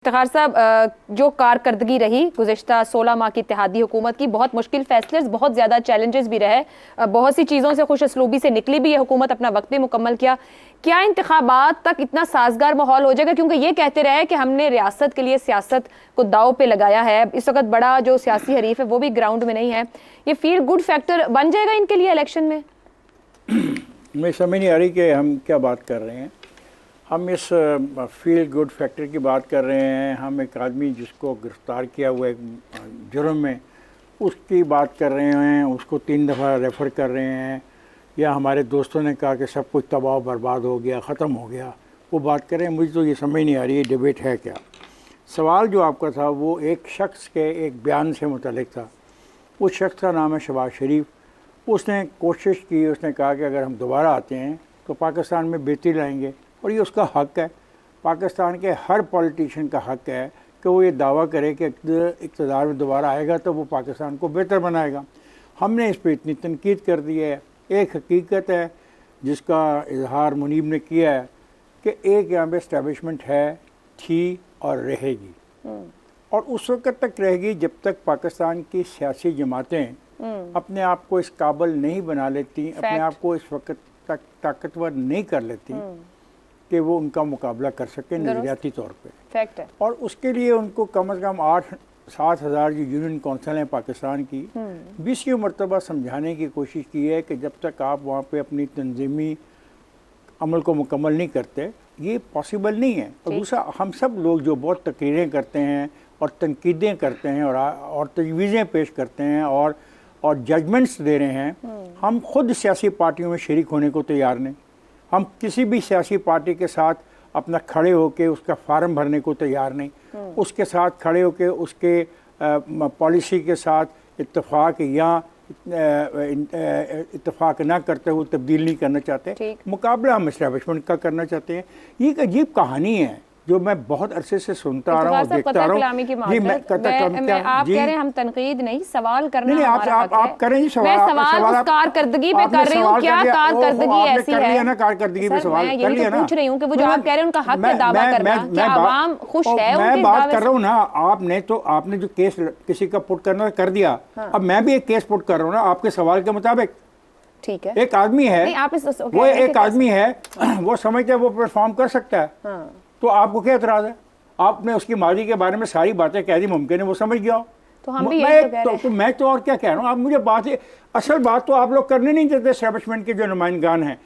इफ्तिखार साहब, जो कारकर्दगी रही गुज़िश्ता 16 माह की इत्तेहादी हुकूमत की, बहुत मुश्किल फैसले, बहुत ज़्यादा चैलेंजेस भी रहे, बहुत सी चीज़ों से खुश असलूबी से निकली भी ये हुकूमत, अपना वक्त भी मुकम्मल किया। क्या इंतखाबात तक इतना साजगार माहौल हो जाएगा? क्योंकि ये कहते रहे कि हमने रियासत के लिए सियासत को दाव पे लगाया है। इस वक्त बड़ा जो सियासी हरीफ है वो भी ग्राउंड में नहीं है। ये फील गुड फैक्टर बन जाएगा इनके लिए इलेक्शन में? मुझे समझ नहीं आ रही कि हम क्या बात कर रहे हैं। हम इस फील गुड फैक्टर की बात कर रहे हैं। हम एक आदमी जिसको गिरफ़्तार किया हुआ एक जुर्म में, उसकी बात कर रहे हैं, उसको 3 दफ़ा रेफ़र कर रहे हैं, या हमारे दोस्तों ने कहा कि सब कुछ तबाह बर्बाद हो गया, ख़त्म हो गया, वो बात कर रहे हैं। मुझे तो ये समझ नहीं आ रही है डिबेट है क्या। सवाल जो आपका था वो एक शख्स के एक बयान से मुतल्लिक था। उस शख्स का नाम है शहबाज शरीफ। उसने कोशिश की, उसने कहा कि अगर हम दोबारा आते हैं तो पाकिस्तान में बेहतरी लाएंगे, और ये उसका हक़ है। पाकिस्तान के हर पॉलिटिशियन का हक़ है कि वो ये दावा करे कि इक़्तिदार में दोबारा आएगा तो वो पाकिस्तान को बेहतर बनाएगा। हमने इस पर इतनी तनकीद कर दी है। एक हकीकत है जिसका इजहार मुनीब ने किया है कि एक यहाँ पे इस्टेब्लिशमेंट है, थी और रहेगी, और उस वक्त तक रहेगी जब तक पाकिस्तान की सियासी जमातें अपने आप को इस काबिल नहीं बना लेती, अपने आप को इस वक्त तक ताकतवर नहीं कर लेती कि वो उनका मुकाबला कर सके नज़रियाती तौर पे। फैक्ट है। और उसके लिए उनको कम से कम 8-7 हज़ार जो यूनियन कौंसिल हैं पाकिस्तान की, 20 मरतबा समझाने की कोशिश की है कि जब तक आप वहाँ पे अपनी तंजीमी अमल को मुकम्मल नहीं करते, ये पॉसिबल नहीं है। और दूसरा, हम सब लोग जो बहुत तकरीरें करते हैं और तनकीदें करते हैं और तजवीज़ें पेश करते हैं और जजमेंट्स दे रहे हैं, हम खुद सियासी पार्टियों में शरीक होने को तैयार नहीं। हम किसी भी सियासी पार्टी के साथ अपना खड़े होकर उसका फार्म भरने को तैयार नहीं, उसके साथ खड़े होकर उसके पॉलिसी के साथ इत्तेफाक या इत्तेफाक ना करते हुए तब्दील नहीं करना चाहते। मुकाबला हम एस्टैब्लिशमेंट का करना चाहते हैं। ये एक अजीब कहानी है जो मैं बहुत अरसे से सुनता आ रहा हूँ, देखता रहा हूँ। जी, आप कह रहे हैं हम तनकीद नहीं, सवाल करना नहीं, आप करें जी सवाल उस कारकर्दगी पे कर रही हूँ। क्या कारकर्दगी ऐसी है ना, कारकर्दगी पे सवाल कर लिया ना, पूछ रही हूँ कि वो जो आप कह रहे हैं उनका हक है दावा करना, क्या आवाम खुश है? मैं बात कर रहा हूँ ना, आपने जो केस किसी का पुट करना कर दिया, अब मैं भी एक केस पुट कर रहा हूँ ना आपके सवाल के मुताबिक। ठीक है, एक आदमी है, वो एक आदमी है, वो समझता है वो परफॉर्म कर सकता है, तो आपको क्या एतराज है? आपने उसकी माजी के बारे में सारी बातें कह दी, मुमकिन है वो समझ गया। तो हम भी मैं तो और क्या कह रहा हूँ। आप मुझे असल बात तो आप लोग करने नहीं देते एस्टैब्लिशमेंट के जो नुमाइंदगान हैं।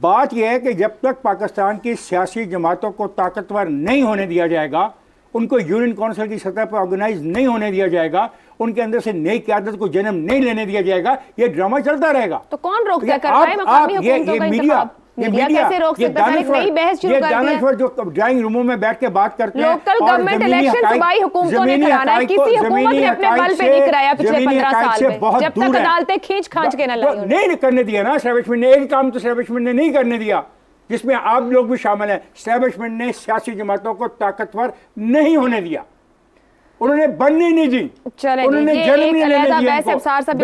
बात यह है कि जब तक पाकिस्तान की सियासी जमातों को ताकतवर नहीं होने दिया जाएगा, उनको यूनियन कौंसिल की सतह पर ऑर्गेनाइज नहीं होने दिया जाएगा, उनके अंदर से नई क़यादत को जन्म नहीं लेने दिया जाएगा, ये ड्रामा चलता रहेगा। तो कौन रोकता है? मीडिया कैसे रोक सकता है? नई बहस शुरू कर दी है। जो ड्राइंग रूमों में बैठ के बात करते हैं, लोकल गवर्नमेंट इलेक्शन सूबाई हुकूमतों ने कराना है। किसी हुकूमत ने अपने बल पे नहीं कराया पिछले 15 साल में, जब तक अदालतें खींच खांच के न लाई। नहीं करने दिया ना एस्टैब्लिशमेंट ने। एक काम तो एस्टैब्लिशमेंट ने नहीं करने दिया जिसमें आप लोग भी शामिल हैं। एस्टैब्लिशमेंट ने सियासी जमातों को ताकतवर नहीं होने दिया, उन्होंने बनने नहीं दी, उन्होंने जन्म नहीं लेने दिया।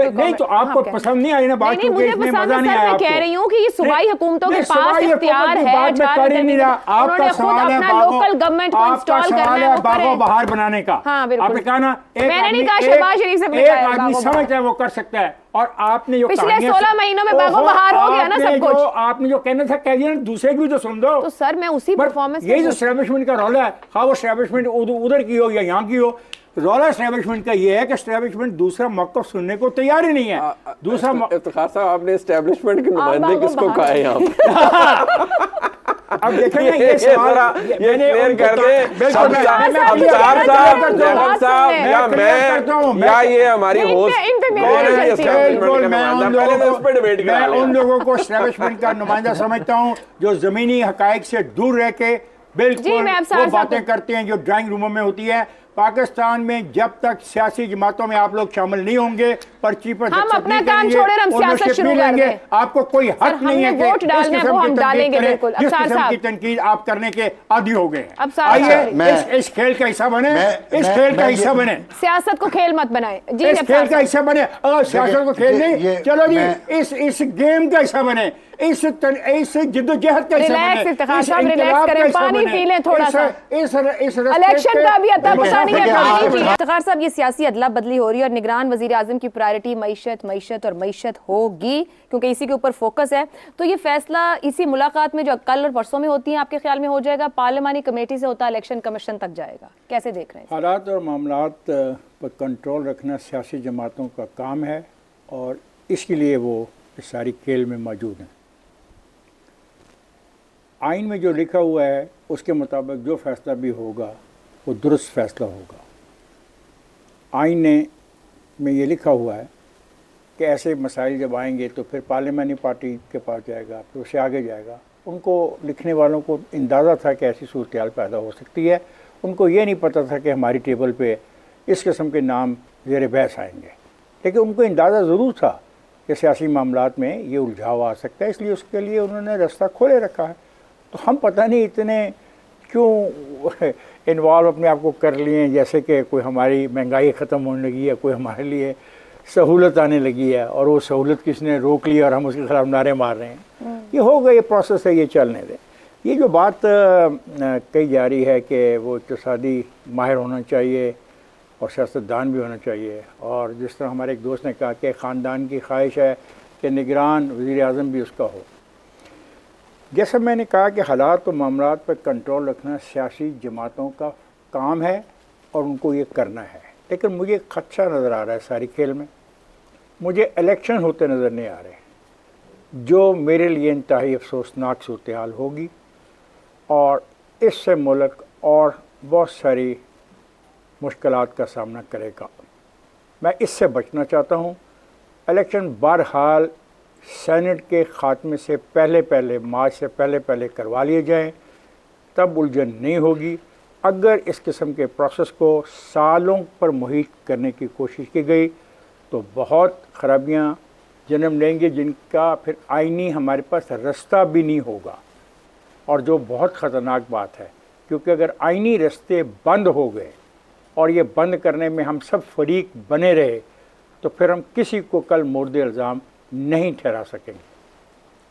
नहीं तो आपको पसंद नहीं आई ना बात, मुझे पसंद है। मैं कह रही हूँ कि ये सूबाई हुकूमतों के पास इख्तियार है। आपका सवाल है लोकल गवर्नमेंट को इंस्टॉल करना है, बागो बहार बनाने का। आपने कहा ना, मैंने नहीं कहा शहबाज शरीफ से एक आदमी समझता है वो कर सकता है, और आपने जो पिछले 16 महीनों में बागो बहार हो गया ना सब कुछ। आपने जो कहना था कह दिया, दूसरे की भी तो सुन दो। तो सर मैं उसी परफॉर्मेंस, यही जो एस्टैब्लिशमेंट का रोल है, हाँ वो एस्टैब्लिशमेंट उधर की हो या यहाँ की हो, रोल एस्टैब्लिशमेंट का ये है कि एस्टैब्लिशमेंट दूसरा मौक़िफ़ सुनने को तैयार ही नहीं है। दूसरा इफ्तिखार साहब, आपने एस्टैब्लिशमेंट के नुमाइंदे किसको कहा है यहाँ पे? अब देखें ना, ये सवाल ये क्लियर कर दे अब्तार साहब, जहर साहब, या मैं या ये हमारी होस्ट कौन है एस्टैब्लिशमेंट का नुमाइंदा? पहले मैं उस पर डिबेट करा। मैं उन लोगों को एस्टैब्लिशमेंट का नुमाइंदा समझता हूँ जो ज़मीनी हक़ाइक़ से दूर रह के बिल्कुल वो बातें करते हैं जो ड्राइंग रूमों में होती है। पाकिस्तान में जब तक सियासी जमातों में आप लोग शामिल नहीं होंगे, पर्ची पर हम अपना काम छोड़े, हम सियासत शुरू कर दें। आपको कोई हक नहीं है वोट डालने को हम डालेंगे बिल्कुल। जिस किस्म की तनकीद आप करने के आदी हो गए। अब आइए इस खेल का हिस्सा बने, इस खेल का हिस्सा बने, सियासत को खेल मत बनाए जी, इस खेल का हिस्सा बने। अगर सियासत को खेल नहीं, चलो जी इस गेम का हिस्सा बने, इस जिद्दोजहद का हिस्सा बने, इस इनकलाब का हिस्सा बने, पानी पी लें थोड़ा सा, इस इलेक्शन का भी अता पता नहीं है। इफ्तिखार साहब, ये सियासी अदला बदली हो रही है और निगरान वजीर आजम की प्रायोरिटी मईशत और मईशत होगी क्योंकि इसी के ऊपर फोकस है। तो ये फैसला इसी मुलाकात में जो कल और परसों में होती है आपके ख्याल में हो जाएगा, पार्लियामानी कमेटी से होता इलेक्शन कमीशन तक जाएगा, कैसे देख रहे हैं? हालात और मामलात पर कंट्रोल रखना सियासी जमातों का काम है और इसके लिए वो इस सारी खेल में मौजूद हैं। आइन में जो लिखा हुआ है उसके मुताबिक जो फैसला भी होगा वो दुरुस्त फैसला होगा। आइन में ये लिखा हुआ है कि ऐसे मसाइल जब आएंगे तो फिर पार्लियामानी पार्टी के पास जाएगा, फिर उससे आगे जाएगा। उनको लिखने वालों को अंदाज़ा था कि ऐसी सूरत पैदा हो सकती है। उनको ये नहीं पता था कि हमारी टेबल पे इस किस्म के नाम ज़ेर बहस आएंगे, लेकिन उनको अंदाज़ा ज़रूर था कि सियासी मामलात में ये उलझाव आ सकता है, इसलिए उसके लिए उन्होंने रास्ता खोले रखा है। तो हम पता नहीं इतने क्यों इन्वॉल्व अपने आप को कर लिए हैं, जैसे कि कोई हमारी महंगाई ख़त्म होने लगी है, कोई हमारे लिए सहूलत आने लगी है और वो सहूलत किसने रोक ली और हम उसके खिलाफ नारे मार रहे हैं। ये होगा, ये प्रोसेस है, ये चलने दें। ये जो बात कही जा रही है कि वो इक़्तिसादी माहिर होना चाहिए और सियासतदान भी होना चाहिए, और जिस तरह हमारे एक दोस्त ने कहा कि ख़ानदान की ख्वाहिश है कि निगरान वज़ीर आज़म भी उसका हो। जैसा मैंने कहा कि हालात और मामलात पर कंट्रोल रखना सियासी जमातों का काम है और उनको ये करना है, लेकिन मुझे खदशा नज़र आ रहा है सारी खेल में। मुझे इलेक्शन होते नज़र नहीं आ रहे, जो मेरे लिए इंतहाई अफसोसनाक सूरत हाल होगी और इससे मुल्क और बहुत सारी मुश्किलात का सामना करेगा। मैं इससे बचना चाहता हूँ। इलेक्शन बहरहाल सेनेट के ख़ात्मे से पहले मार्च से पहले करवा लिए जाएं, तब उलझन नहीं होगी। अगर इस किस्म के प्रोसेस को सालों पर मुहित करने की कोशिश की गई तो बहुत ख़राबियाँ जन्म लेंगे, जिनका फिर आईनी हमारे पास रास्ता भी नहीं होगा, और जो बहुत ख़तरनाक बात है, क्योंकि अगर आईनी रास्ते बंद हो गए और ये बंद करने में हम सब फरीक बने रहे तो फिर हम किसी को कल मुर्द इल्ज़ाम नहीं ठहरा सकेंगे।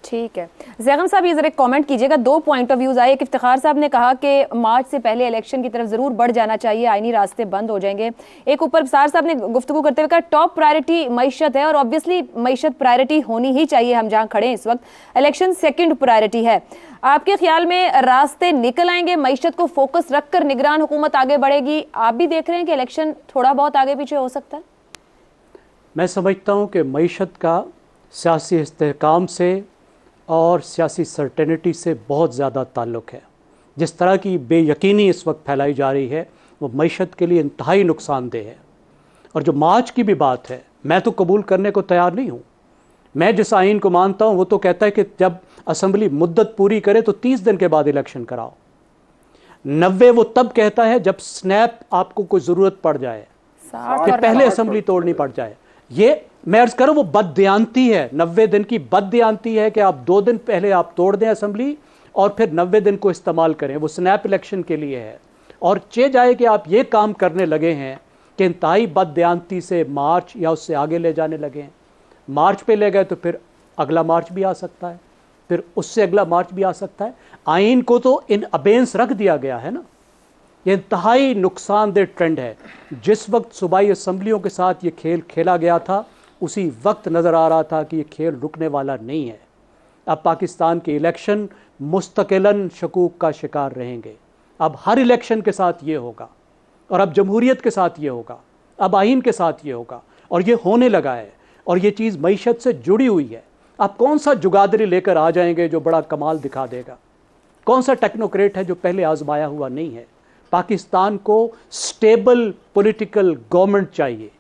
ठीक है, ज़ैगम साहब ये ज़रा कमेंट कीजिएगा। दो पॉइंट ऑफ व्यूज़ आए। एक इफ्तिखार साहब ने कहा कि मार्च से पहले इलेक्शन की तरफ ज़रूर बढ़ जाना चाहिए, आईनी रास्ते बंद हो जाएंगे। एक ऊपर सार साहब ने गुफ्तगू करते हुए कहा टॉप प्रायोरिटी मईशत है और ऑब्वियसली मईशत प्रायोरिटी होनी ही चाहिए, हम जहाँ खड़े हैं इस वक्त। इलेक्शन सेकेंड प्रायोरिटी है। आपके ख्याल में रास्ते निकल आएंगे, मईशत को फोकस रख कर निगरान हुकूमत आगे बढ़ेगी? आप भी देख रहे हैं कि इलेक्शन थोड़ा बहुत आगे पीछे हो सकता है? मैं समझता हूँ कि मईशत का सियासी इस्तेहकाम से और सियासी सर्टेनिटी से बहुत ज़्यादा ताल्लुक़ है। जिस तरह की बेयकीनी इस वक्त फैलाई जा रही है वो मईशत के लिए इंतहाई नुकसानदेह है। और जो मार्च की भी बात है, मैं तो कबूल करने को तैयार नहीं हूँ। मैं जिस आइन को मानता हूँ वो तो कहता है कि जब असम्बली मुद्दत पूरी करे तो 30 दिन के बाद इलेक्शन कराओ। 90 वो तब कहता है जब स्नैप आपको कोई ज़रूरत पड़ जाए, कि पहले असम्बली तोड़नी पड़ जाए। ये मैं अर्ज करूं वो बददियांती है, 90 दिन की बददियांती है कि आप 2 दिन पहले आप तोड़ दें असम्बली और फिर 90 दिन को इस्तेमाल करें। वो स्नैप इलेक्शन के लिए है। और चे जाए कि आप ये काम करने लगे हैं कि इंतहाई बददियांती से मार्च या उससे आगे ले जाने लगे हैं। मार्च पे ले गए तो फिर अगला मार्च भी आ सकता है, फिर उससे अगला मार्च भी आ सकता है। आइन को तो इन अबेंस रख दिया गया है ना। ये इंतहाई नुकसानदेह ट्रेंड है। जिस वक्त सूबाई असम्बलियों के साथ ये खेल खेला गया था उसी वक्त नज़र आ रहा था कि ये खेल रुकने वाला नहीं है। अब पाकिस्तान के इलेक्शन मुस्तकिलन शकूक का शिकार रहेंगे। अब हर इलेक्शन के साथ ये होगा और अब जमहूरियत के साथ ये होगा, अब आइन के साथ ये होगा और ये होने लगा है। और ये चीज़ मईशत से जुड़ी हुई है। आप कौन सा जुगादरी लेकर आ जाएंगे जो बड़ा कमाल दिखा देगा? कौन सा टेक्नोक्रेट है जो पहले आजमाया हुआ नहीं है? पाकिस्तान को स्टेबल पॉलिटिकल गवर्नमेंट चाहिए।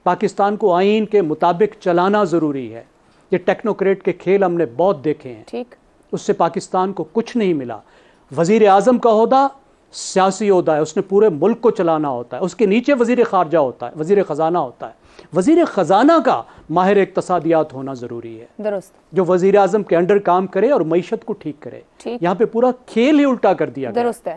पाकिस्तान को आइन के मुताबिक चलाना ज़रूरी है। ये टेक्नोक्रेट के खेल हमने बहुत देखे हैं, ठीक, उससे पाकिस्तान को कुछ नहीं मिला। वज़ीर आज़म का ओहदा सियासी ओहदा है, उसने पूरे मुल्क को चलाना होता है, उसके नीचे वज़ीर ख़ारजा होता है, वज़ीर ख़जाना होता है। वज़ीर ख़जाना का माहिर इक़्तिसादियात होना ज़रूरी है, दुरुस्त, जो वज़ीर आज़म के अंडर काम करे और मईशत को ठीक करे। यहाँ पे पूरा खेल ही उल्टा कर दिया गया। दुरुस्त है।